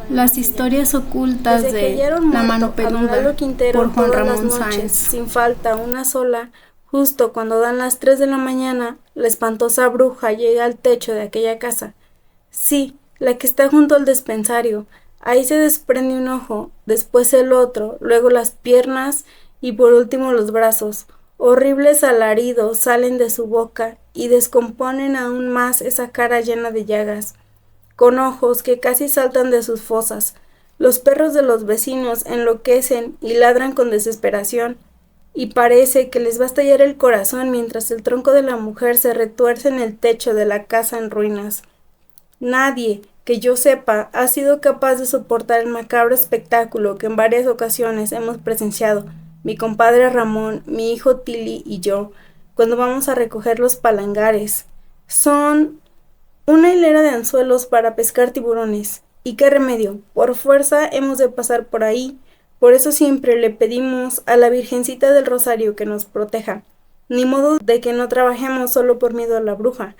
Las historias ocultas de La mano peluda por Juan Ramón Sáenz. Sin falta una sola, justo cuando dan las 3 de la mañana, la espantosa bruja llega al techo de aquella casa. Sí, la que está junto al despensario. Ahí se desprende un ojo, después el otro, luego las piernas y por último los brazos. Horribles alaridos salen de su boca y descomponen aún más esa cara llena de llagas, con ojos que casi saltan de sus fosas. Los perros de los vecinos enloquecen y ladran con desesperación, y parece que les va a estallar el corazón mientras el tronco de la mujer se retuerce en el techo de la casa en ruinas. Nadie, que yo sepa, ha sido capaz de soportar el macabro espectáculo que en varias ocasiones hemos presenciado, mi compadre Ramón, mi hijo Tili y yo, cuando vamos a recoger los palangares. Son una hilera de anzuelos para pescar tiburones. ¿Y qué remedio? Por fuerza hemos de pasar por ahí. Por eso siempre le pedimos a la Virgencita del Rosario que nos proteja. Ni modo de que no trabajemos solo por miedo a la bruja.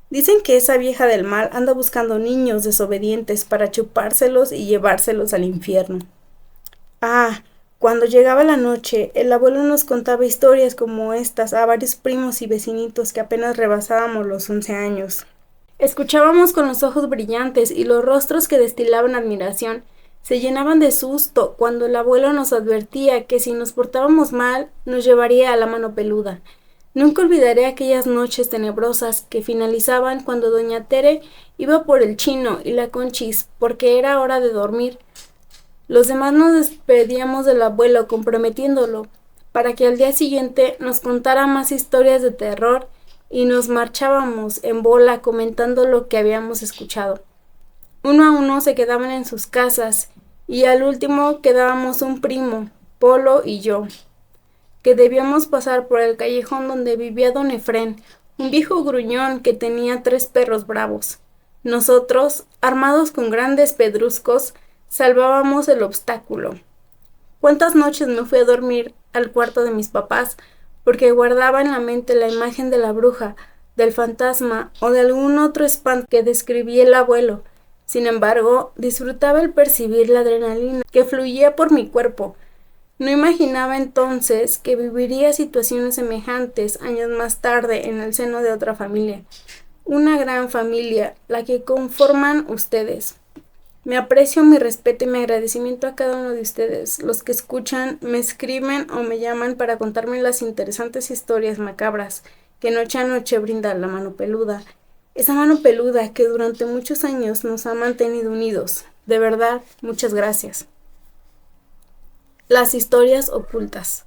Dicen que esa vieja del mal anda buscando niños desobedientes para chupárselos y llevárselos al infierno. Cuando llegaba la noche, el abuelo nos contaba historias como estas a varios primos y vecinitos que apenas rebasábamos los 11 años. Escuchábamos con los ojos brillantes y los rostros que destilaban admiración se llenaban de susto cuando el abuelo nos advertía que si nos portábamos mal nos llevaría a la mano peluda. Nunca olvidaré aquellas noches tenebrosas que finalizaban cuando doña Tere iba por el Chino y la Conchis porque era hora de dormir. Los demás nos despedíamos del abuelo comprometiéndolo para que al día siguiente nos contara más historias de terror y nos marchábamos en bola comentando lo que habíamos escuchado. Uno a uno se quedaban en sus casas y al último quedábamos un primo, Polo y yo, que debíamos pasar por el callejón donde vivía don Efrén, un viejo gruñón que tenía 3 perros bravos. Nosotros, armados con grandes pedruscos, salvábamos el obstáculo. ¿Cuántas noches me fui a dormir al cuarto de mis papás porque guardaba en la mente la imagen de la bruja, del fantasma o de algún otro espanto que describía el abuelo? Sin embargo, disfrutaba el percibir la adrenalina que fluía por mi cuerpo. No imaginaba entonces que viviría situaciones semejantes años más tarde en el seno de otra familia. Una gran familia, la que conforman ustedes. Me aprecio, mi respeto y mi agradecimiento a cada uno de ustedes, los que escuchan, me escriben o me llaman para contarme las interesantes historias macabras que noche a noche brinda la mano peluda. Esa mano peluda que durante muchos años nos ha mantenido unidos. De verdad, muchas gracias. Las historias ocultas.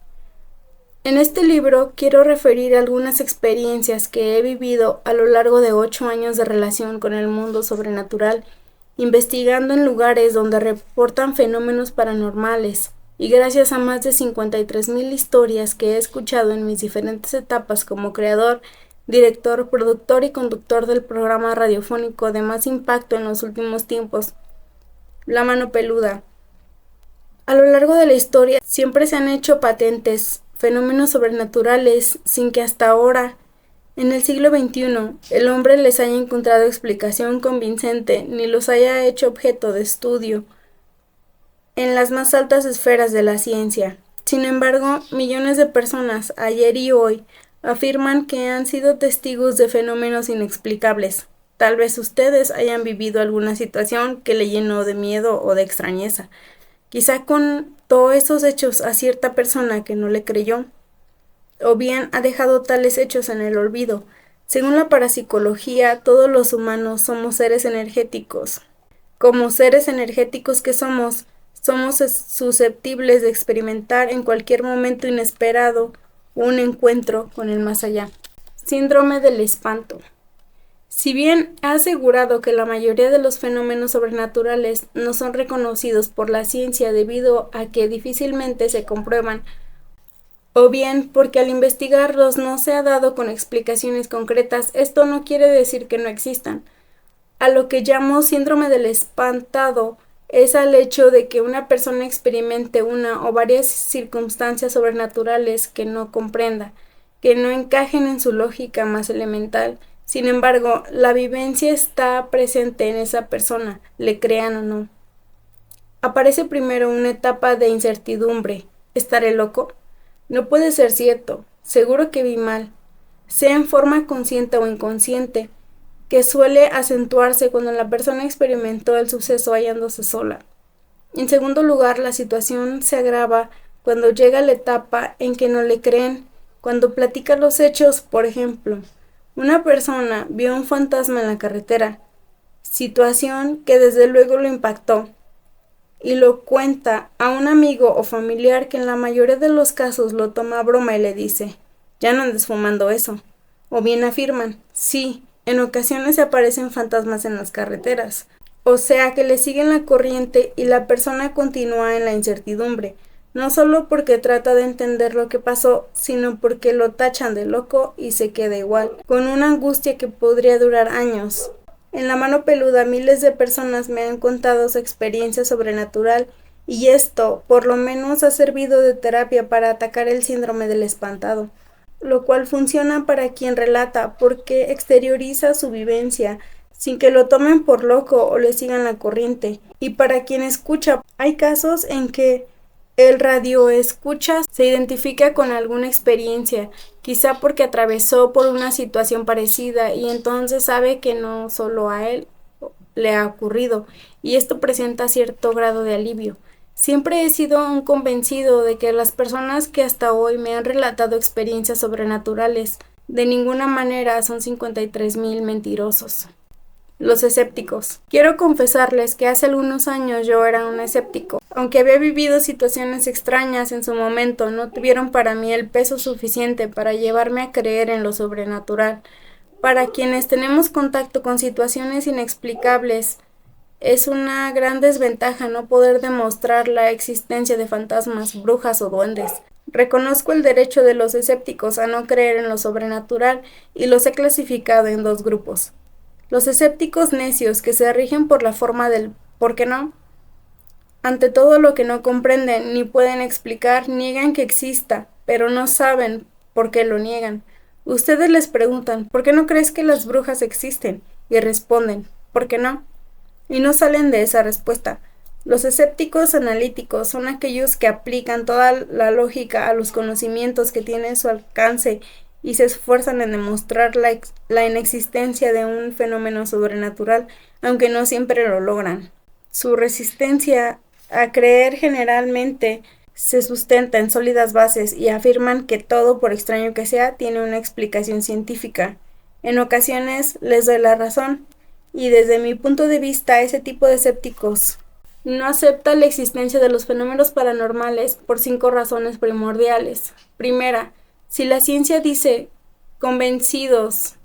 En este libro quiero referir algunas experiencias que he vivido a lo largo de 8 años de relación con el mundo sobrenatural, investigando en lugares donde reportan fenómenos paranormales, y gracias a más de 53,000 historias que he escuchado en mis diferentes etapas como creador, director, productor y conductor del programa radiofónico de más impacto en los últimos tiempos, La mano peluda. A lo largo de la historia siempre se han hecho patentes fenómenos sobrenaturales sin que hasta ahora, en el siglo XXI, el hombre les haya encontrado explicación convincente ni los haya hecho objeto de estudio en las más altas esferas de la ciencia. Sin embargo, millones de personas, ayer y hoy, afirman que han sido testigos de fenómenos inexplicables. Tal vez ustedes hayan vivido alguna situación que le llenó de miedo o de extrañeza. Quizá contó esos hechos a cierta persona que no le creyó, o bien ha dejado tales hechos en el olvido. Según la parapsicología, todos los humanos somos seres energéticos. Como seres energéticos que somos susceptibles de experimentar en cualquier momento inesperado un encuentro con el más allá. Síndrome del espanto. Si bien ha asegurado que la mayoría de los fenómenos sobrenaturales no son reconocidos por la ciencia debido a que difícilmente se comprueban, o bien porque al investigarlos no se ha dado con explicaciones concretas, esto no quiere decir que no existan. A lo que llamo síndrome del espantado es al hecho de que una persona experimente una o varias circunstancias sobrenaturales que no comprenda, que no encajen en su lógica más elemental. Sin embargo, la vivencia está presente en esa persona, le crean o no. Aparece primero una etapa de incertidumbre. ¿Estaré loco? No puede ser cierto. Seguro que vi mal. Sea en forma consciente o inconsciente, que suele acentuarse cuando la persona experimentó el suceso hallándose sola. En segundo lugar, la situación se agrava cuando llega la etapa en que no le creen, cuando platica los hechos. Por ejemplo, una persona vio un fantasma en la carretera, situación que desde luego lo impactó, y lo cuenta a un amigo o familiar que en la mayoría de los casos lo toma a broma y le dice, ya no andes fumando eso. O bien afirman, sí, en ocasiones se aparecen fantasmas en las carreteras. O sea que le siguen la corriente y la persona continúa en la incertidumbre, no solo porque trata de entender lo que pasó, sino porque lo tachan de loco y se queda igual, con una angustia que podría durar años. En La Mano Peluda miles de personas me han contado su experiencia sobrenatural y esto, por lo menos, ha servido de terapia para atacar el síndrome del espantado, lo cual funciona para quien relata porque exterioriza su vivencia sin que lo tomen por loco o le sigan la corriente. Y para quien escucha, hay casos en que el radioescucha se identifica con alguna experiencia, quizá porque atravesó por una situación parecida y entonces sabe que no solo a él le ha ocurrido, y esto presenta cierto grado de alivio. Siempre he sido un convencido de que las personas que hasta hoy me han relatado experiencias sobrenaturales de ninguna manera son 53,000 mentirosos. Los escépticos. Quiero confesarles que hace algunos años yo era un escéptico. Aunque había vivido situaciones extrañas en su momento, no tuvieron para mí el peso suficiente para llevarme a creer en lo sobrenatural. Para quienes tenemos contacto con situaciones inexplicables, es una gran desventaja no poder demostrar la existencia de fantasmas, brujas o duendes. Reconozco el derecho de los escépticos a no creer en lo sobrenatural y los he clasificado en dos grupos. Los escépticos necios que se rigen por la forma del ¿por qué no? Ante todo lo que no comprenden ni pueden explicar, niegan que exista, pero no saben por qué lo niegan. Ustedes les preguntan, ¿por qué no crees que las brujas existen? Y responden, ¿por qué no? Y no salen de esa respuesta. Los escépticos analíticos son aquellos que aplican toda la lógica a los conocimientos que tienen a su alcance y se esfuerzan en demostrar la inexistencia de un fenómeno sobrenatural, aunque no siempre lo logran. Su resistencia a creer generalmente se sustenta en sólidas bases y afirman que todo, por extraño que sea, tiene una explicación científica. En ocasiones les doy la razón, y desde mi punto de vista ese tipo de escépticos no acepta la existencia de los fenómenos paranormales por 5 razones primordiales. Primera, si la ciencia dice, convencidos,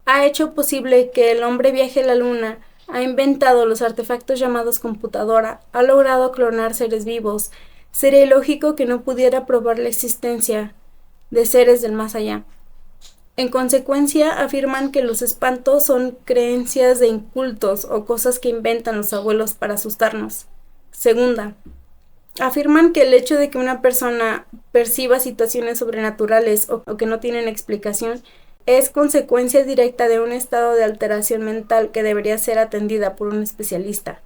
ha hecho posible que el hombre viaje a la luna, ha inventado los artefactos llamados computadora, ha logrado clonar seres vivos, sería ilógico que no pudiera probar la existencia de seres del más allá. En consecuencia, afirman que los espantos son creencias de incultos o cosas que inventan los abuelos para asustarnos. Segunda, afirman que el hecho de que una persona perciba situaciones sobrenaturales o que no tienen explicación es consecuencia directa de un estado de alteración mental que debería ser atendida por un especialista.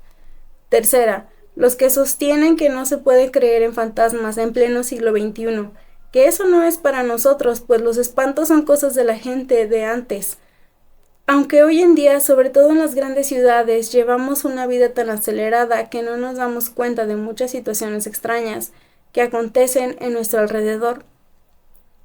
Tercera, los que sostienen que no se puede creer en fantasmas en pleno siglo XXI, que eso no es para nosotros, pues los espantos son cosas de la gente de antes. Aunque hoy en día, sobre todo en las grandes ciudades, llevamos una vida tan acelerada que no nos damos cuenta de muchas situaciones extrañas que acontecen en nuestro alrededor.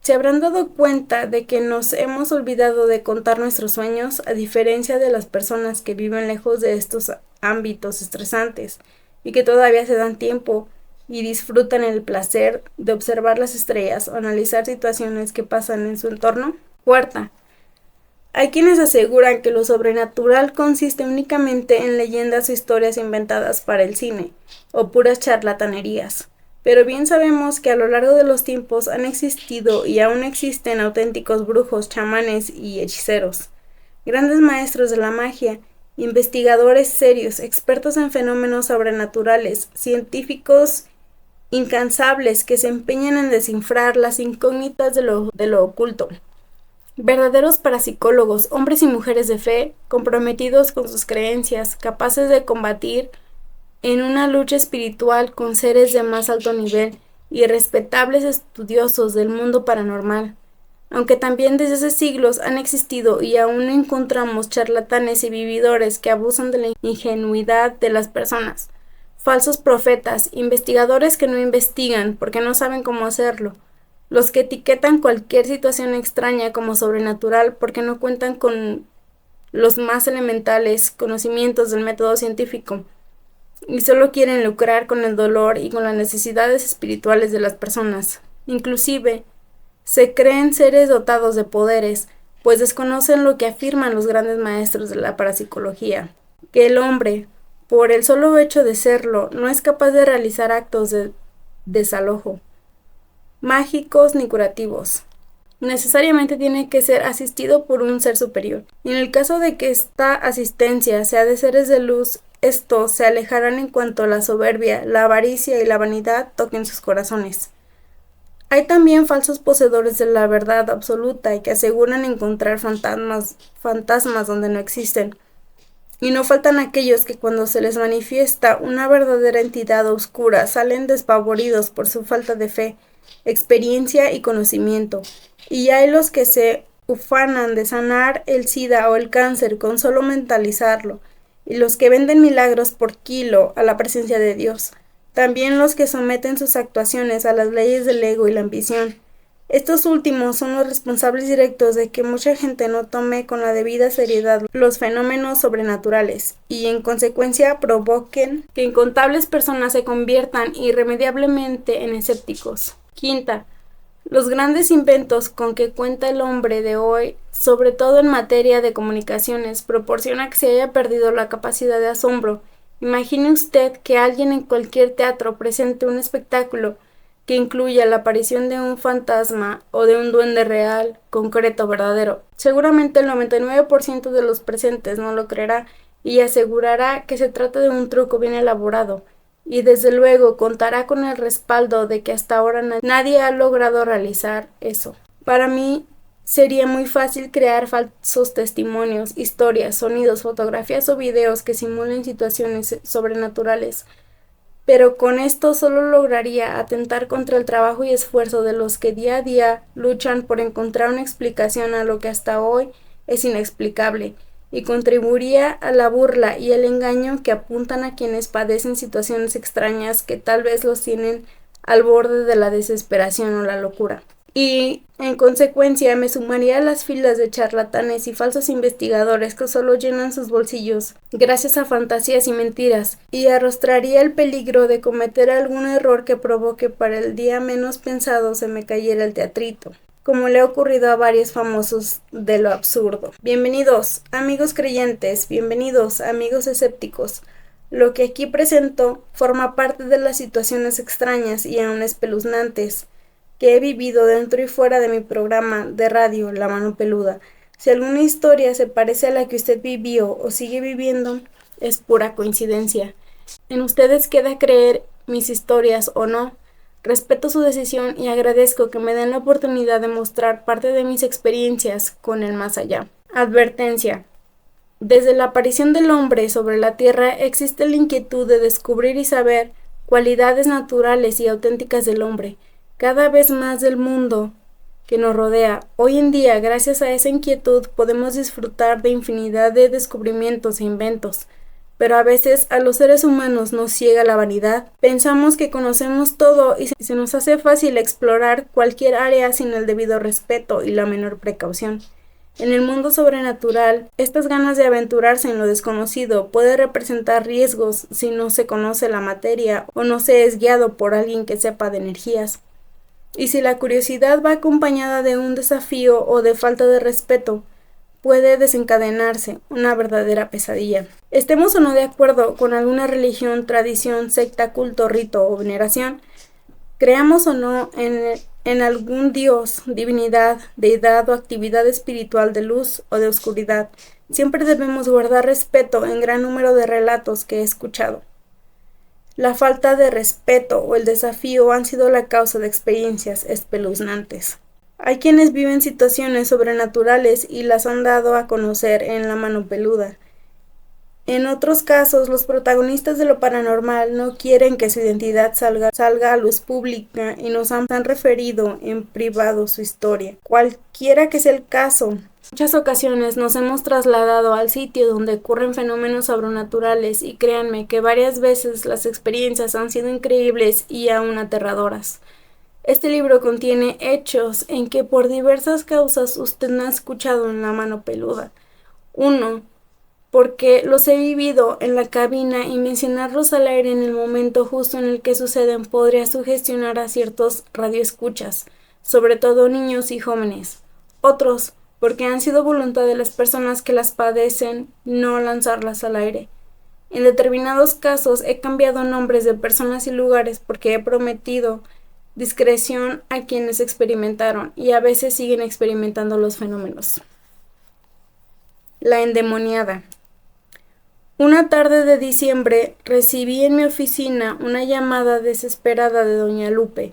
Se habrán dado cuenta de que nos hemos olvidado de contar nuestros sueños, a diferencia de las personas que viven lejos de estos ámbitos estresantes y que todavía se dan tiempo y disfrutan el placer de observar las estrellas o analizar situaciones que pasan en su entorno. Cuarta, hay quienes aseguran que lo sobrenatural consiste únicamente en leyendas o historias inventadas para el cine, o puras charlatanerías. Pero bien sabemos que a lo largo de los tiempos han existido y aún existen auténticos brujos, chamanes y hechiceros, grandes maestros de la magia, investigadores serios, expertos en fenómenos sobrenaturales, científicos incansables que se empeñan en descifrar las incógnitas de lo oculto. Verdaderos parapsicólogos, hombres y mujeres de fe, comprometidos con sus creencias, capaces de combatir en una lucha espiritual con seres de más alto nivel y respetables estudiosos del mundo paranormal, aunque también desde hace siglos han existido y aún encontramos charlatanes y vividores que abusan de la ingenuidad de las personas, falsos profetas, investigadores que no investigan porque no saben cómo hacerlo, los que etiquetan cualquier situación extraña como sobrenatural porque no cuentan con los más elementales conocimientos del método científico y solo quieren lucrar con el dolor y con las necesidades espirituales de las personas. Inclusive, se creen seres dotados de poderes, pues desconocen lo que afirman los grandes maestros de la parapsicología, que el hombre, por el solo hecho de serlo, no es capaz de realizar actos de desalojo, mágicos ni curativos. Necesariamente tiene que ser asistido por un ser superior. Y en el caso de que esta asistencia sea de seres de luz, estos se alejarán en cuanto la soberbia, la avaricia y la vanidad toquen sus corazones. Hay también falsos poseedores de la verdad absoluta y que aseguran encontrar fantasmas donde no existen. Y no faltan aquellos que cuando se les manifiesta una verdadera entidad oscura salen despavoridos por su falta de fe, experiencia y conocimiento. Y hay los que se ufanan de sanar el SIDA o el cáncer con solo mentalizarlo, y los que venden milagros por kilo a la presencia de Dios. También los que someten sus actuaciones a las leyes del ego y la ambición. Estos últimos son los responsables directos de que mucha gente no tome con la debida seriedad los fenómenos sobrenaturales y en consecuencia provoquen que incontables personas se conviertan irremediablemente en escépticos. Quinta, los grandes inventos con que cuenta el hombre de hoy, sobre todo en materia de comunicaciones, proporciona que se haya perdido la capacidad de asombro. Imagine usted que alguien en cualquier teatro presente un espectáculo que incluya la aparición de un fantasma o de un duende real, concreto, verdadero. Seguramente el 99% de los presentes no lo creerá y asegurará que se trata de un truco bien elaborado, y desde luego contará con el respaldo de que hasta ahora nadie ha logrado realizar eso. Para mí sería muy fácil crear falsos testimonios, historias, sonidos, fotografías o videos que simulen situaciones sobrenaturales, pero con esto solo lograría atentar contra el trabajo y esfuerzo de los que día a día luchan por encontrar una explicación a lo que hasta hoy es inexplicable, y contribuiría a la burla y el engaño que apuntan a quienes padecen situaciones extrañas que tal vez los tienen al borde de la desesperación o la locura. Y, en consecuencia, me sumaría a las filas de charlatanes y falsos investigadores que solo llenan sus bolsillos gracias a fantasías y mentiras, y arrostraría el peligro de cometer algún error que provoque para el día menos pensado se me cayera el teatrito, como le ha ocurrido a varios famosos de lo absurdo. Bienvenidos, amigos creyentes, bienvenidos, amigos escépticos. Lo que aquí presento forma parte de las situaciones extrañas y aún espeluznantes que he vivido dentro y fuera de mi programa de radio La Mano Peluda. Si alguna historia se parece a la que usted vivió o sigue viviendo, es pura coincidencia. En ustedes queda creer mis historias o no. Respeto su decisión y agradezco que me den la oportunidad de mostrar parte de mis experiencias con el más allá. Advertencia. Desde la aparición del hombre sobre la tierra existe la inquietud de descubrir y saber cualidades naturales y auténticas del hombre, cada vez más del mundo que nos rodea. Hoy en día, gracias a esa inquietud, podemos disfrutar de infinidad de descubrimientos e inventos, pero a veces a los seres humanos nos ciega la vanidad. Pensamos que conocemos todo y se nos hace fácil explorar cualquier área sin el debido respeto y la menor precaución. En el mundo sobrenatural, estas ganas de aventurarse en lo desconocido puede representar riesgos si no se conoce la materia o no se es guiado por alguien que sepa de energías. Y si la curiosidad va acompañada de un desafío o de falta de respeto, puede desencadenarse una verdadera pesadilla. Estemos o no de acuerdo con alguna religión, tradición, secta, culto, rito o veneración, creamos o no en algún dios, divinidad, deidad o actividad espiritual de luz o de oscuridad, siempre debemos guardar respeto en gran número de relatos que he escuchado. La falta de respeto o el desafío han sido la causa de experiencias espeluznantes. Hay quienes viven situaciones sobrenaturales y las han dado a conocer en La Mano Peluda. En otros casos, los protagonistas de lo paranormal no quieren que su identidad salga a luz pública y nos han referido en privado su historia. Cualquiera que sea el caso, en muchas ocasiones nos hemos trasladado al sitio donde ocurren fenómenos sobrenaturales y créanme que varias veces las experiencias han sido increíbles y aún aterradoras. Este libro contiene hechos en que por diversas causas usted no ha escuchado en La Mano Peluda. 1. Porque los he vivido en la cabina y mencionarlos al aire en el momento justo en el que suceden podría sugestionar a ciertos radioescuchas, sobre todo niños y jóvenes. Otros, porque han sido voluntad de las personas que las padecen no lanzarlas al aire. En determinados casos he cambiado nombres de personas y lugares porque he prometido discreción a quienes experimentaron y a veces siguen experimentando los fenómenos. La endemoniada. Una tarde de diciembre recibí en mi oficina una llamada desesperada de doña Lupe,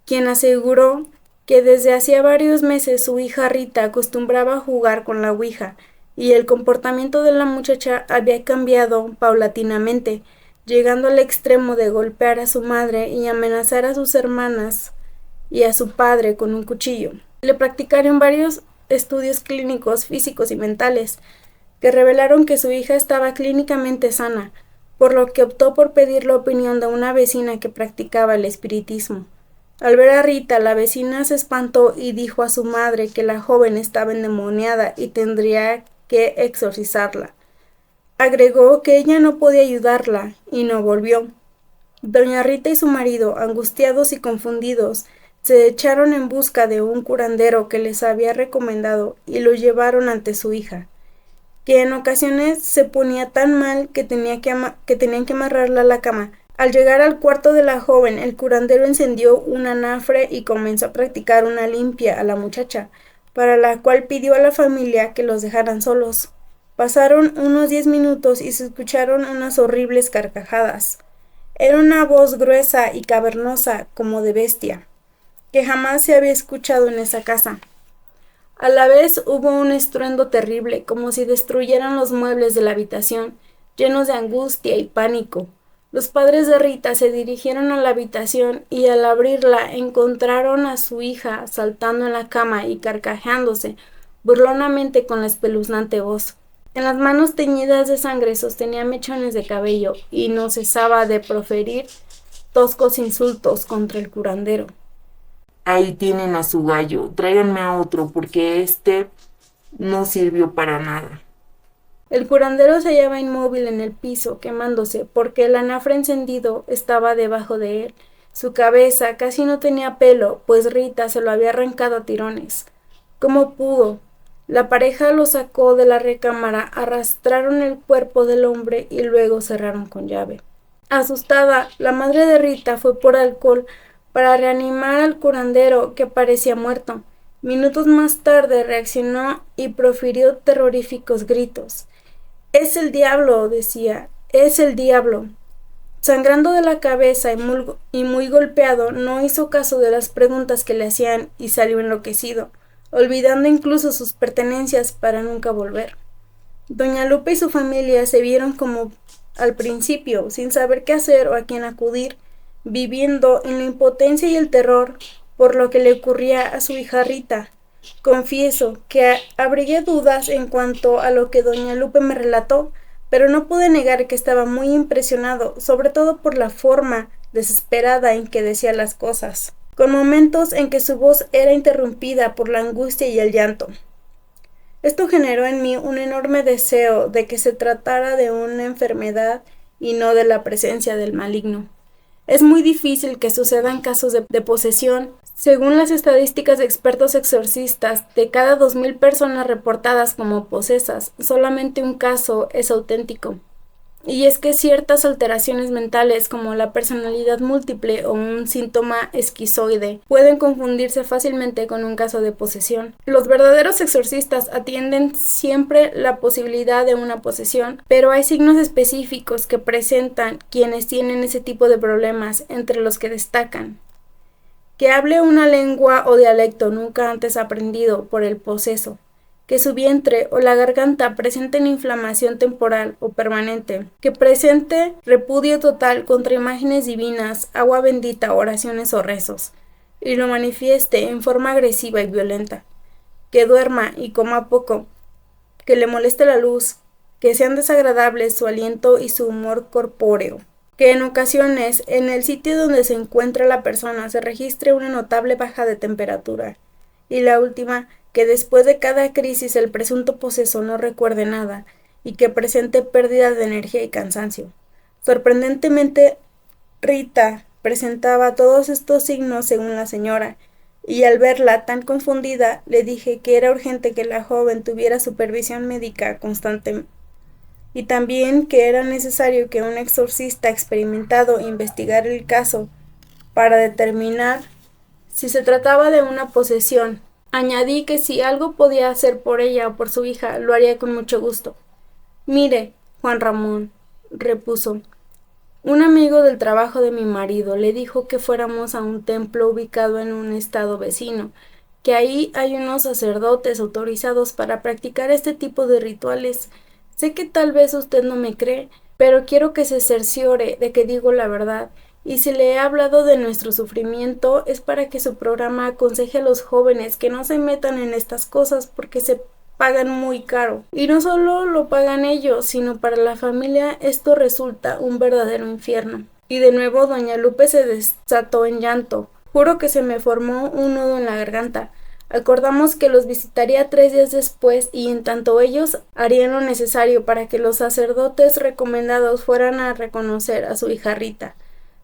quien aseguró que desde hacía varios meses su hija Rita acostumbraba a jugar con la ouija y el comportamiento de la muchacha había cambiado paulatinamente, llegando al extremo de golpear a su madre y amenazar a sus hermanas y a su padre con un cuchillo. Le practicaron varios estudios clínicos, físicos y mentales, que revelaron que su hija estaba clínicamente sana, por lo que optó por pedir la opinión de una vecina que practicaba el espiritismo. Al ver a Rita, la vecina se espantó y dijo a su madre que la joven estaba endemoniada y tendría que exorcizarla. Agregó que ella no podía ayudarla y no volvió. Doña Rita y su marido, angustiados y confundidos, se echaron en busca de un curandero que les había recomendado y lo llevaron ante su hija, que en ocasiones se ponía tan mal que tenían que amarrarla a la cama. Al llegar al cuarto de la joven, el curandero encendió un anafre y comenzó a practicar una limpia a la muchacha, para la cual pidió a la familia que los dejaran solos. Pasaron unos 10 minutos y se escucharon unas horribles carcajadas. Era una voz gruesa y cavernosa como de bestia, que jamás se había escuchado en esa casa. A la vez hubo un estruendo terrible, como si destruyeran los muebles de la habitación, llenos de angustia y pánico. Los padres de Rita se dirigieron a la habitación y al abrirla encontraron a su hija saltando en la cama y carcajeándose burlonamente con la espeluznante voz. En las manos teñidas de sangre sostenía mechones de cabello y no cesaba de proferir toscos insultos contra el curandero. Ahí tienen a su gallo, tráiganme a otro porque este no sirvió para nada. El curandero se hallaba inmóvil en el piso, quemándose, porque el anafre encendido estaba debajo de él. Su cabeza casi no tenía pelo, pues Rita se lo había arrancado a tirones. ¿Cómo pudo? La pareja lo sacó de la recámara, arrastraron el cuerpo del hombre y luego cerraron con llave. Asustada, la madre de Rita fue por alcohol para reanimar al curandero, que parecía muerto. Minutos más tarde reaccionó y profirió terroríficos gritos. «¡Es el diablo!», decía, «¡es el diablo!». Sangrando de la cabeza y muy golpeado, no hizo caso de las preguntas que le hacían y salió enloquecido, olvidando incluso sus pertenencias para nunca volver. Doña Lupe y su familia se vieron como al principio, sin saber qué hacer o a quién acudir, viviendo en la impotencia y el terror por lo que le ocurría a su hija Rita. Confieso que abrigué dudas en cuanto a lo que doña Lupe me relató, pero no pude negar que estaba muy impresionado, sobre todo por la forma desesperada en que decía las cosas, con momentos en que su voz era interrumpida por la angustia y el llanto. Esto generó en mí un enorme deseo de que se tratara de una enfermedad y no de la presencia del maligno. Es muy difícil que sucedan casos de posesión. Según las estadísticas de expertos exorcistas, de cada 2,000 personas reportadas como posesas, solamente un caso es auténtico. Y es que ciertas alteraciones mentales como la personalidad múltiple o un síntoma esquizoide pueden confundirse fácilmente con un caso de posesión. Los verdaderos exorcistas atienden siempre la posibilidad de una posesión, pero hay signos específicos que presentan quienes tienen ese tipo de problemas, entre los que destacan que hable una lengua o dialecto nunca antes aprendido por el poseso, que su vientre o la garganta presenten inflamación temporal o permanente, que presente repudio total contra imágenes divinas, agua bendita, oraciones o rezos, y lo manifieste en forma agresiva y violenta, que duerma y coma poco, que le moleste la luz, que sean desagradables su aliento y su humor corpóreo, que en ocasiones en el sitio donde se encuentra la persona se registre una notable baja de temperatura, y la última, que después de cada crisis el presunto posesor no recuerde nada y que presente pérdida de energía y cansancio. Sorprendentemente, Rita presentaba todos estos signos según la señora, y al verla tan confundida le dije que era urgente que la joven tuviera supervisión médica constante y también que era necesario que un exorcista experimentado investigara el caso para determinar si se trataba de una posesión. Añadí que si algo podía hacer por ella o por su hija, lo haría con mucho gusto. Mire, Juan Ramón, repuso, un amigo del trabajo de mi marido le dijo que fuéramos a un templo ubicado en un estado vecino, que ahí hay unos sacerdotes autorizados para practicar este tipo de rituales. Sé que tal vez usted no me cree, pero quiero que se cerciore de que digo la verdad. Y si le he hablado de nuestro sufrimiento es para que su programa aconseje a los jóvenes que no se metan en estas cosas porque se pagan muy caro. Y no solo lo pagan ellos, sino para la familia esto resulta un verdadero infierno. Y de nuevo doña Lupe se desató en llanto. Juro que se me formó un nudo en la garganta. Acordamos que los visitaría 3 días después y en tanto ellos harían lo necesario para que los sacerdotes recomendados fueran a reconocer a su hija Rita.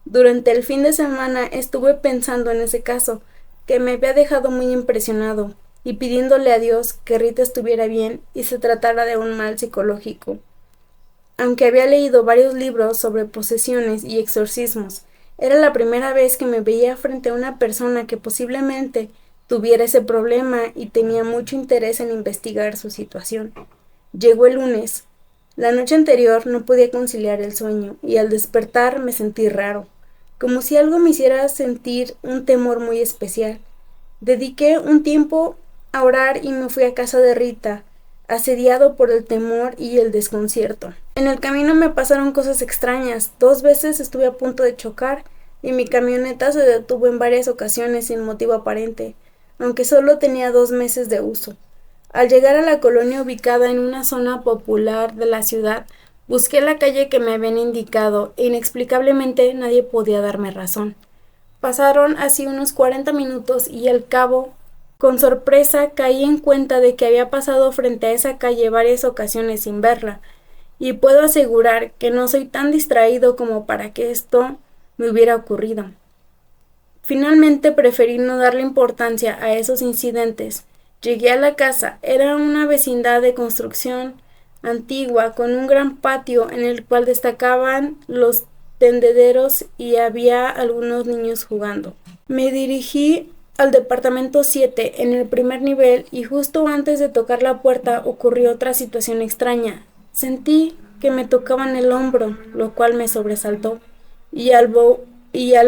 Durante el fin de semana estuve pensando en ese caso, que me había dejado muy impresionado, y pidiéndole a Dios que Rita estuviera bien y se tratara de un mal psicológico. Aunque había leído varios libros sobre posesiones y exorcismos, era la primera vez que me veía frente a una persona que posiblemente tuviera ese problema y tenía mucho interés en investigar su situación. Llegó el lunes. La noche anterior no podía conciliar el sueño y al despertar me sentí raro, como si algo me hiciera sentir un temor muy especial. Dediqué un tiempo a orar y me fui a casa de Rita, asediado por el temor y el desconcierto. En el camino me pasaron cosas extrañas. 2 veces estuve a punto de chocar y mi camioneta se detuvo en varias ocasiones sin motivo aparente, aunque solo tenía 2 meses de uso. Al llegar a la colonia ubicada en una zona popular de la ciudad, busqué la calle que me habían indicado e inexplicablemente nadie podía darme razón. Pasaron así unos 40 minutos y al cabo, con sorpresa, caí en cuenta de que había pasado frente a esa calle varias ocasiones sin verla, y puedo asegurar que no soy tan distraído como para que esto me hubiera ocurrido. Finalmente preferí no darle importancia a esos incidentes. Llegué a la casa. Era una vecindad de construcción antigua con un gran patio en el cual destacaban los tendederos y había algunos niños jugando. Me dirigí al departamento 7 en el primer nivel y justo antes de tocar la puerta ocurrió otra situación extraña. Sentí que me tocaban el hombro, lo cual me sobresaltó, y al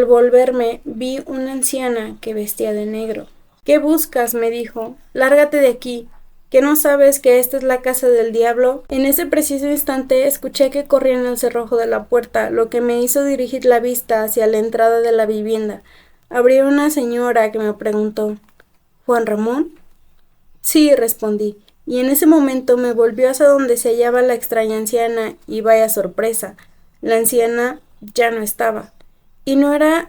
volverme vi una anciana que vestía de negro. ¿Qué buscas?, me dijo. Lárgate de aquí, ¿que no sabes que esta es la casa del diablo? En ese preciso instante escuché que corrían el cerrojo de la puerta, lo que me hizo dirigir la vista hacia la entrada de la vivienda. Abrió una señora que me preguntó, ¿Juan Ramón? Sí, respondí, y en ese momento me volvió hacia donde se hallaba la extraña anciana, y vaya sorpresa, la anciana ya no estaba. Y no era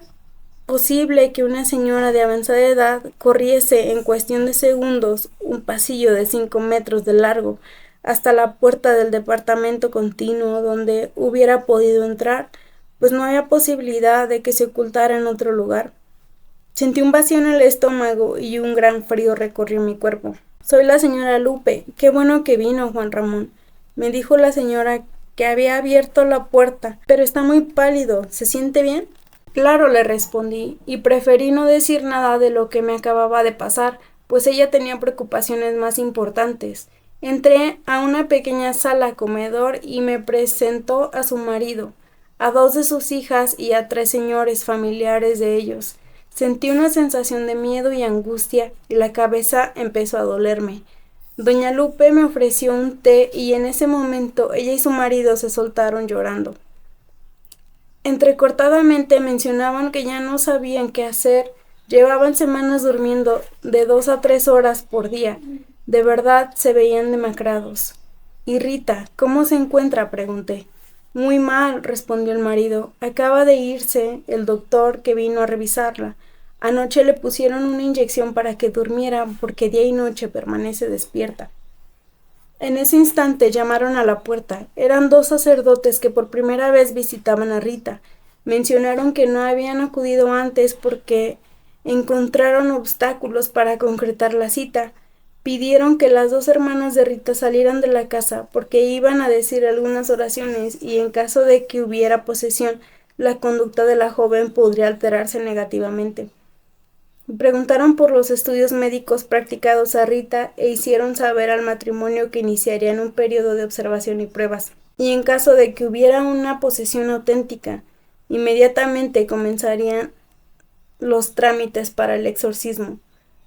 posible que una señora de avanzada edad corriese en cuestión de segundos un pasillo de 5 metros de largo hasta la puerta del departamento continuo donde hubiera podido entrar, pues no había posibilidad de que se ocultara en otro lugar. Sentí un vacío en el estómago y un gran frío recorrió mi cuerpo. Soy la señora Lupe. Qué bueno que vino, Juan Ramón. Me dijo la señora que había abierto la puerta, pero está muy pálido. ¿Se siente bien? Claro, le respondí, y preferí no decir nada de lo que me acababa de pasar, pues ella tenía preocupaciones más importantes. Entré a una pequeña sala comedor y me presentó a su marido, a 2 de sus hijas y a 3 señores familiares de ellos. Sentí una sensación de miedo y angustia y la cabeza empezó a dolerme. Doña Lupe me ofreció un té y en ese momento ella y su marido se soltaron llorando. Entrecortadamente mencionaban que ya no sabían qué hacer, llevaban semanas durmiendo de 2 a 3 horas por día, de verdad se veían demacrados. ¿Y Rita, cómo se encuentra?, pregunté. Muy mal, respondió el marido, acaba de irse el doctor que vino a revisarla. Anoche le pusieron una inyección para que durmiera porque día y noche permanece despierta. En ese instante llamaron a la puerta. Eran 2 sacerdotes que por primera vez visitaban a Rita. Mencionaron que no habían acudido antes porque encontraron obstáculos para concretar la cita. Pidieron que las 2 hermanas de Rita salieran de la casa porque iban a decir algunas oraciones y en caso de que hubiera posesión, la conducta de la joven podría alterarse negativamente. Preguntaron por los estudios médicos practicados a Rita e hicieron saber al matrimonio que iniciarían un periodo de observación y pruebas, y en caso de que hubiera una posesión auténtica, inmediatamente comenzarían los trámites para el exorcismo.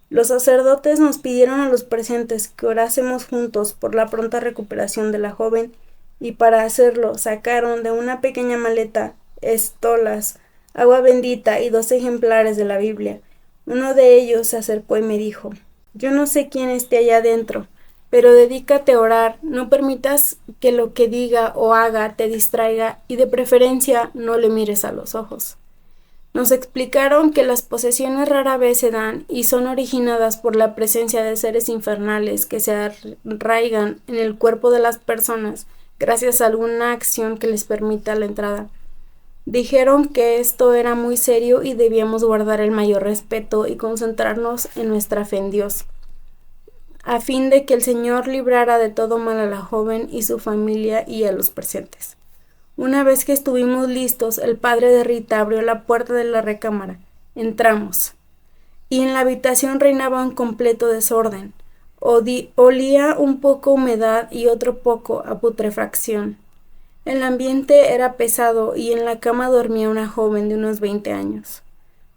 Los sacerdotes nos pidieron a los presentes que orásemos juntos por la pronta recuperación de la joven, y para hacerlo sacaron de una pequeña maleta estolas, agua bendita y 2 ejemplares de la Biblia. Uno de ellos se acercó y me dijo: yo no sé quién esté allá adentro, pero dedícate a orar, no permitas que lo que diga o haga te distraiga y de preferencia no le mires a los ojos. Nos explicaron que las posesiones rara vez se dan y son originadas por la presencia de seres infernales que se arraigan en el cuerpo de las personas gracias a alguna acción que les permita la entrada. Dijeron que esto era muy serio y debíamos guardar el mayor respeto y concentrarnos en nuestra fe en Dios, a fin de que el Señor librara de todo mal a la joven y su familia y a los presentes. Una vez que estuvimos listos, el padre de Rita abrió la puerta de la recámara. Entramos, y en la habitación reinaba un completo desorden. Olía un poco a humedad y otro poco a putrefacción. El ambiente era pesado y en la cama dormía una joven de unos 20 años.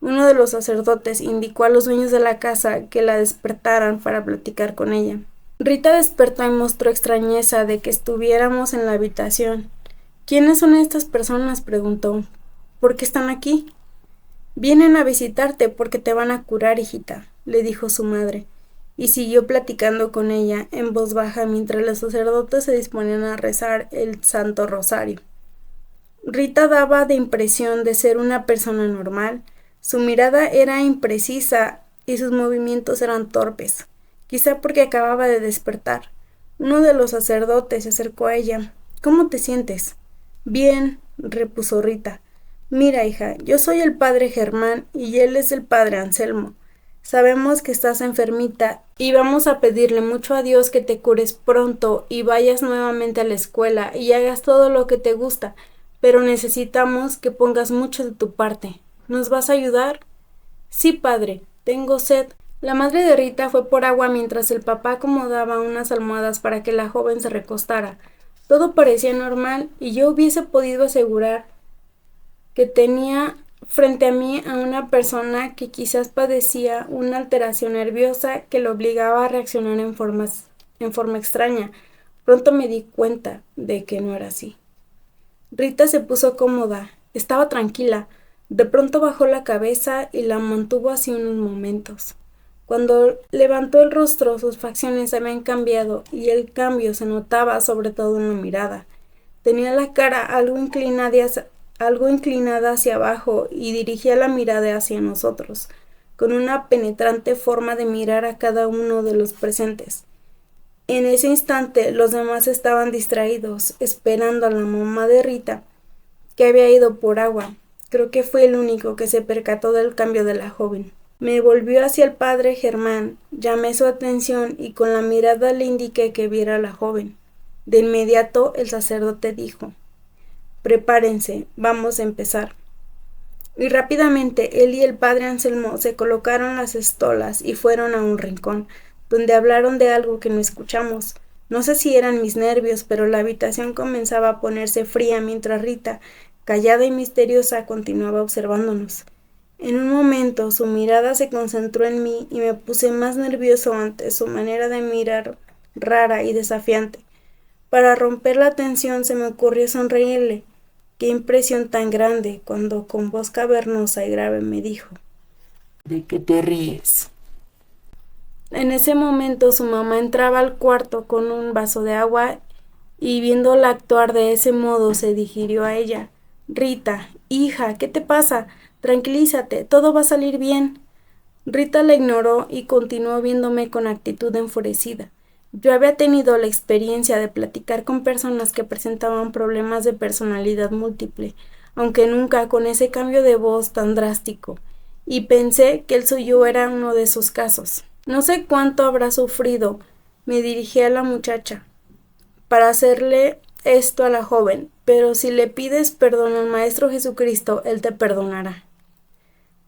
Uno de los sacerdotes indicó a los dueños de la casa que la despertaran para platicar con ella. Rita despertó y mostró extrañeza de que estuviéramos en la habitación. ¿Quiénes son estas personas?, preguntó. ¿Por qué están aquí? Vienen a visitarte porque te van a curar, hijita, le dijo su madre, y siguió platicando con ella en voz baja mientras los sacerdotes se disponían a rezar el Santo Rosario. Rita daba de impresión de ser una persona normal. Su mirada era imprecisa y sus movimientos eran torpes, quizá porque acababa de despertar. Uno de los sacerdotes se acercó a ella. ¿Cómo te sientes? Bien, repuso Rita. Mira, hija, yo soy el padre Germán y él es el padre Anselmo. Sabemos que estás enfermita y vamos a pedirle mucho a Dios que te cures pronto y vayas nuevamente a la escuela y hagas todo lo que te gusta, pero necesitamos que pongas mucho de tu parte. ¿Nos vas a ayudar? Sí, padre, tengo sed. La madre de Rita fue por agua mientras el papá acomodaba unas almohadas para que la joven se recostara. Todo parecía normal y yo hubiese podido asegurar que tenía frente a mí a una persona que quizás padecía una alteración nerviosa que lo obligaba a reaccionar en forma extraña. Pronto me di cuenta de que no era así. Rita se puso cómoda, estaba tranquila. De pronto bajó la cabeza y la mantuvo así unos momentos. Cuando levantó el rostro, sus facciones habían cambiado y el cambio se notaba sobre todo en la mirada. Tenía la cara algo inclinada hacia abajo y dirigía la mirada hacia nosotros, con una penetrante forma de mirar a cada uno de los presentes. En ese instante los demás estaban distraídos, esperando a la mamá de Rita, que había ido por agua. Creo que fue el único que se percató del cambio de la joven. Me volvió hacia el padre Germán, llamé su atención y con la mirada le indiqué que viera a la joven. De inmediato el sacerdote dijo: «Prepárense, vamos a empezar». Y rápidamente él y el padre Anselmo se colocaron las estolas y fueron a un rincón, donde hablaron de algo que no escuchamos. No sé si eran mis nervios, pero la habitación comenzaba a ponerse fría mientras Rita, callada y misteriosa, continuaba observándonos. En un momento su mirada se concentró en mí y me puse más nervioso ante su manera de mirar rara y desafiante. Para romper la tensión se me ocurrió sonreírle. Qué impresión tan grande, cuando con voz cavernosa y grave me dijo: ¿de qué te ríes? En ese momento su mamá entraba al cuarto con un vaso de agua y viéndola actuar de ese modo se dirigió a ella. Rita, hija, ¿qué te pasa? Tranquilízate, todo va a salir bien. Rita la ignoró y continuó viéndome con actitud enfurecida. Yo había tenido la experiencia de platicar con personas que presentaban problemas de personalidad múltiple, aunque nunca con ese cambio de voz tan drástico, y pensé que el suyo era uno de esos casos. No sé cuánto habrá sufrido. Me dirigí a la muchacha para hacerle esto a la joven, pero si le pides perdón al Maestro Jesucristo, Él te perdonará.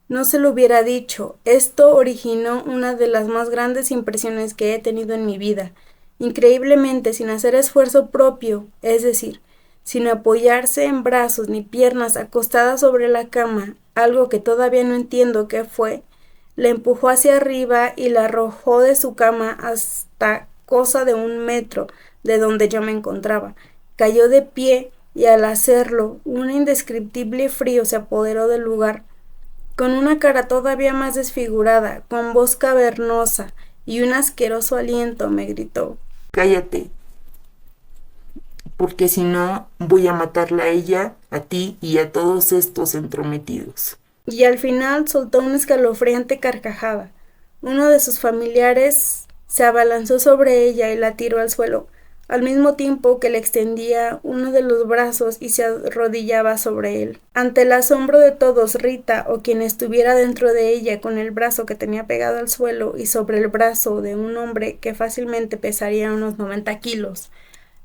No se lo hubiera dicho. Esto originó una de las más grandes impresiones que he tenido en mi vida. Increíblemente, sin hacer esfuerzo propio, es decir, sin apoyarse en brazos ni piernas, acostada sobre la cama, algo que todavía no entiendo qué fue, la empujó hacia arriba y la arrojó de su cama hasta cosa de 1 metro de donde yo me encontraba. Cayó de pie y al hacerlo, un indescriptible frío se apoderó del lugar. Con una cara todavía más desfigurada, con voz cavernosa y un asqueroso aliento, me gritó: cállate, porque si no voy a matarla a ella, a ti y a todos estos entrometidos. Y al final soltó una escalofriante carcajada. Uno de sus familiares se abalanzó sobre ella y la tiró al suelo, al mismo tiempo que le extendía uno de los brazos y se arrodillaba sobre él. Ante el asombro de todos, Rita, o quien estuviera dentro de ella, con el brazo que tenía pegado al suelo y sobre el brazo de un hombre que fácilmente pesaría unos 90 kilos,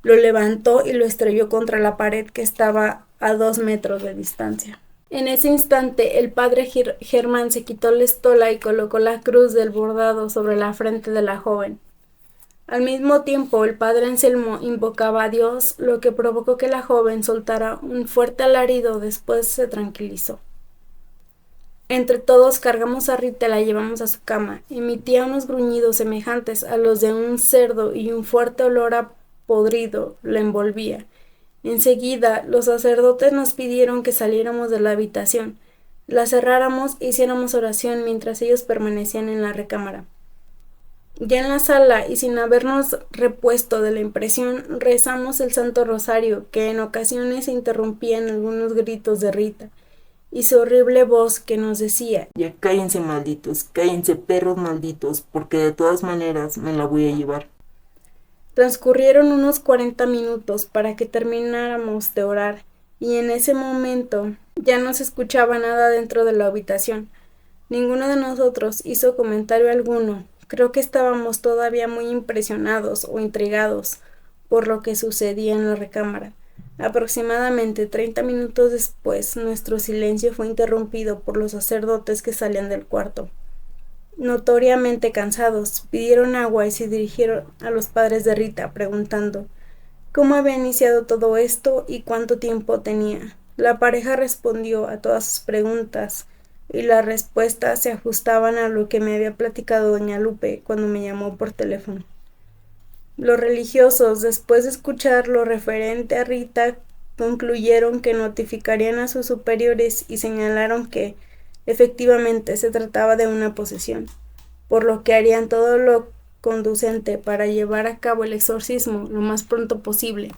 lo levantó y lo estrelló contra la pared que estaba a 2 metros de distancia. En ese instante, el padre Germán se quitó la estola y colocó la cruz del bordado sobre la frente de la joven. Al mismo tiempo, el padre Anselmo invocaba a Dios, lo que provocó que la joven soltara un fuerte alarido. Después se tranquilizó. Entre todos cargamos a Rita y la llevamos a su cama. Emitía unos gruñidos semejantes a los de un cerdo y un fuerte olor a podrido la envolvía. Enseguida, los sacerdotes nos pidieron que saliéramos de la habitación, la cerráramos e hiciéramos oración mientras ellos permanecían en la recámara. Ya en la sala, y sin habernos repuesto de la impresión, rezamos el Santo Rosario, que en ocasiones se interrumpía en algunos gritos de Rita, y su horrible voz que nos decía: ya cállense, malditos, cállense, perros malditos, porque de todas maneras me la voy a llevar. Transcurrieron unos 40 minutos para que termináramos de orar, y en ese momento ya no se escuchaba nada dentro de la habitación. Ninguno de nosotros hizo comentario alguno. Creo que estábamos todavía muy impresionados o intrigados por lo que sucedía en la recámara. Aproximadamente 30 minutos después, nuestro silencio fue interrumpido por los sacerdotes que salían del cuarto. Notoriamente cansados, pidieron agua y se dirigieron a los padres de Rita, preguntando cómo había iniciado todo esto y cuánto tiempo tenía. La pareja respondió a todas sus preguntas, y las respuestas se ajustaban a lo que me había platicado doña Lupe cuando me llamó por teléfono. Los religiosos, después de escuchar lo referente a Rita, concluyeron que notificarían a sus superiores y señalaron que efectivamente se trataba de una posesión, por lo que harían todo lo conducente para llevar a cabo el exorcismo lo más pronto posible.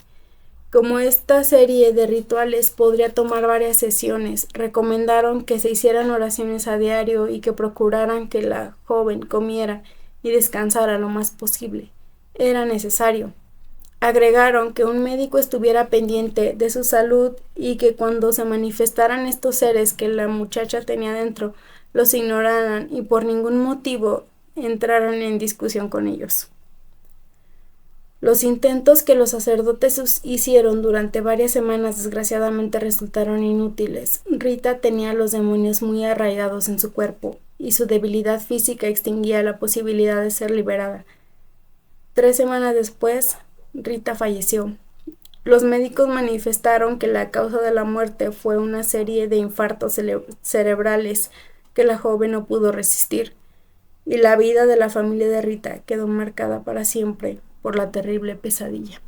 Como esta serie de rituales podría tomar varias sesiones, recomendaron que se hicieran oraciones a diario y que procuraran que la joven comiera y descansara lo más posible. Era necesario. Agregaron que un médico estuviera pendiente de su salud y que cuando se manifestaran estos seres que la muchacha tenía dentro, los ignoraran y por ningún motivo entraran en discusión con ellos. Los intentos que los sacerdotes hicieron durante varias semanas desgraciadamente resultaron inútiles. Rita tenía los demonios muy arraigados en su cuerpo y su debilidad física extinguía la posibilidad de ser liberada. 3 semanas después, Rita falleció. Los médicos manifestaron que la causa de la muerte fue una serie de infartos cerebrales que la joven no pudo resistir, y la vida de la familia de Rita quedó marcada para siempre por la terrible pesadilla.